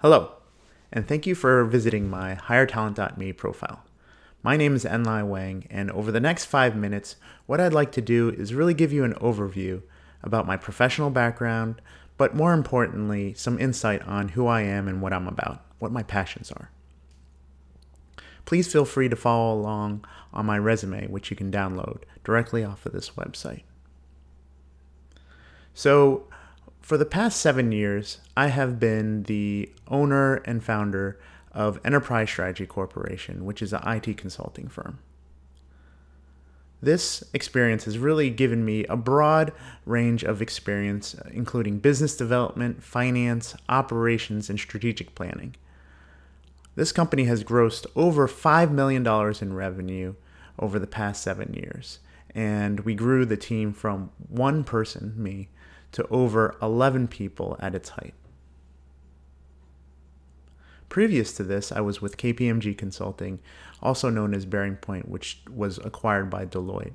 Hello, and thank you for visiting my HireTalent.me profile. My name is Enlai Wang, and over the next 5 minutes, what I'd like to do is really give you an overview about my professional background, but more importantly, some insight on who I am and what I'm about, what my passions are. Please feel free to follow along on my resume, which you can download directly off of this website. So, for the past 7 years, I have been the owner and founder of Enterprise Strategy Corporation, which is an IT consulting firm. This experience has really given me a broad range of experience, including business development, finance, operations, and strategic planning. This company has grossed over $5 million in revenue over the past 7 years, and we grew the team from one person, me, to over 11 people at its height. Previous to this, I was with KPMG Consulting, also known as Bearing Point, which was acquired by Deloitte.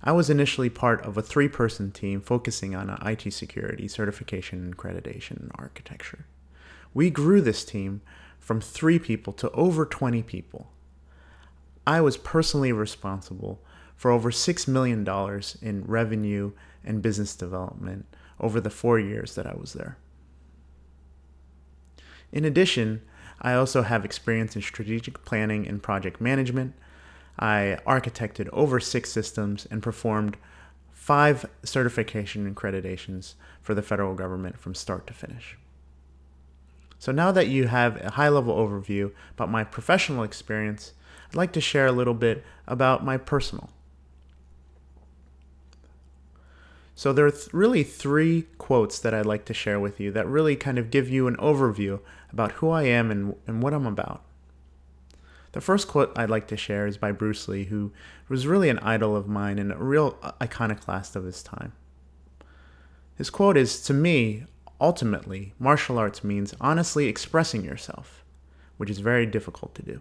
I was initially part of a 3-person team focusing on IT security, certification, accreditation, and architecture. We grew this team from 3 people to over 20 people. I was personally responsible for over $6 million in revenue and business development over the 4 years that I was there. In addition, I also have experience in strategic planning and project management. I architected over 6 systems and performed 5 certification and accreditations for the federal government from start to finish. So now that you have a high-level overview about my professional experience, I'd like to share a little bit about my personal. So there are really 3 quotes that I'd like to share with you that really kind of give you an overview about who I am and what I'm about. The first quote I'd like to share is by Bruce Lee, who was really an idol of mine and a real iconoclast of his time. His quote is, "To me, ultimately, martial arts means honestly expressing yourself, which is very difficult to do."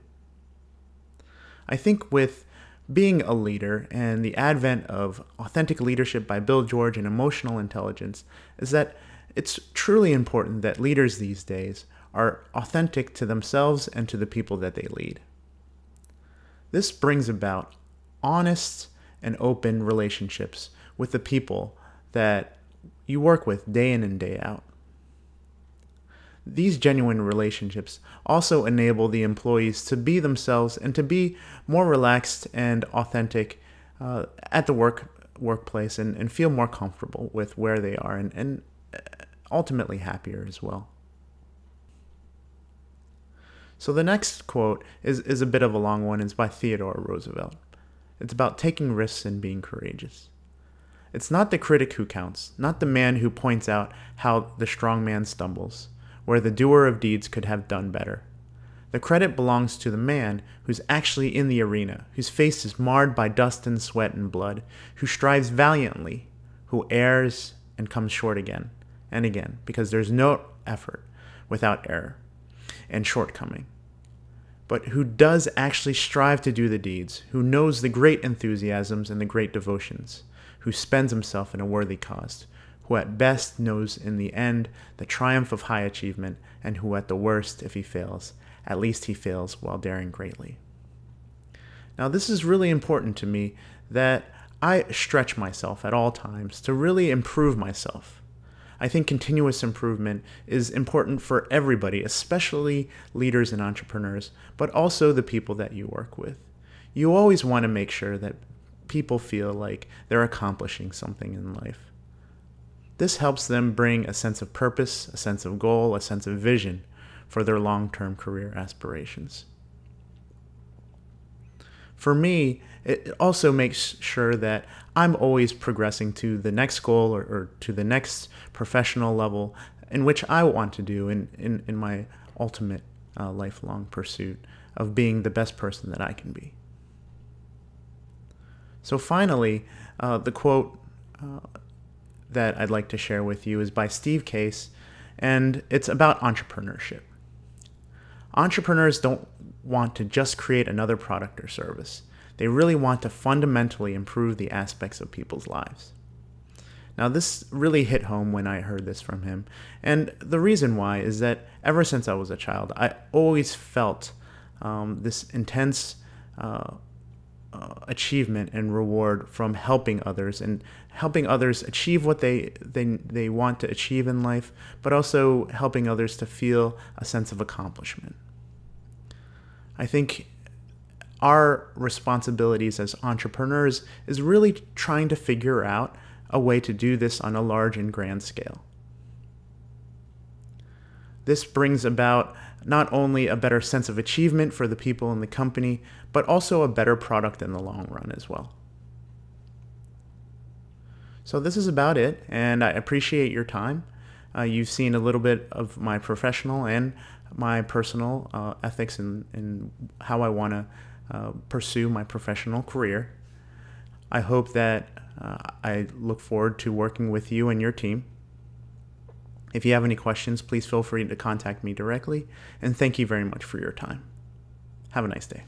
I think with being a leader and the advent of authentic leadership by Bill George and emotional intelligence is that it's truly important that leaders these days are authentic to themselves and to the people that they lead. This brings about honest and open relationships with the people that you work with day in and day out. These genuine relationships also enable the employees to be themselves and to be more relaxed and authentic at the workplace and feel more comfortable with where they are and ultimately happier as well. So the next quote is a bit of a long one. It's by Theodore Roosevelt. It's about taking risks and being courageous. It's not the critic who counts, not the man who points out how the strong man stumbles, where the doer of deeds could have done better. The credit belongs to the man who's actually in the arena, whose face is marred by dust and sweat and blood, who strives valiantly, who errs and comes short again and again, because there's no effort without error and shortcoming, but who does actually strive to do the deeds, who knows the great enthusiasms and the great devotions, who spends himself in a worthy cause, who at best knows in the end the triumph of high achievement, and who at the worst, if he fails, at least he fails while daring greatly. Now this is really important to me, that I stretch myself at all times to really improve myself. I think continuous improvement is important for everybody, especially leaders and entrepreneurs, but also the people that you work with. You always want to make sure that people feel like they're accomplishing something in life. This helps them bring a sense of purpose, a sense of goal, a sense of vision for their long-term career aspirations. For me, it also makes sure that I'm always progressing to the next goal or to the next professional level in which I want to do in my ultimate lifelong pursuit of being the best person that I can be. So finally, the quote that I'd like to share with you is by Steve Case, and it's about entrepreneurship. Entrepreneurs don't want to just create another product or service. They really want to fundamentally improve the aspects of people's lives. Now, this really hit home when I heard this from him. And the reason why is that ever since I was a child, I always felt this intense achievement and reward from helping others and helping others achieve what they want to achieve in life, but also helping others to feel a sense of accomplishment. I think our responsibilities as entrepreneurs is really trying to figure out a way to do this on a large and grand scale. This brings about not only a better sense of achievement for the people in the company, but also a better product in the long run as well. So this is about it, and I appreciate your time. You've seen a little bit of my professional and my personal ethics in how I want to pursue my professional career. I hope that I look forward to working with you and your team. If you have any questions, please feel free to contact me directly, and thank you very much for your time. Have a nice day.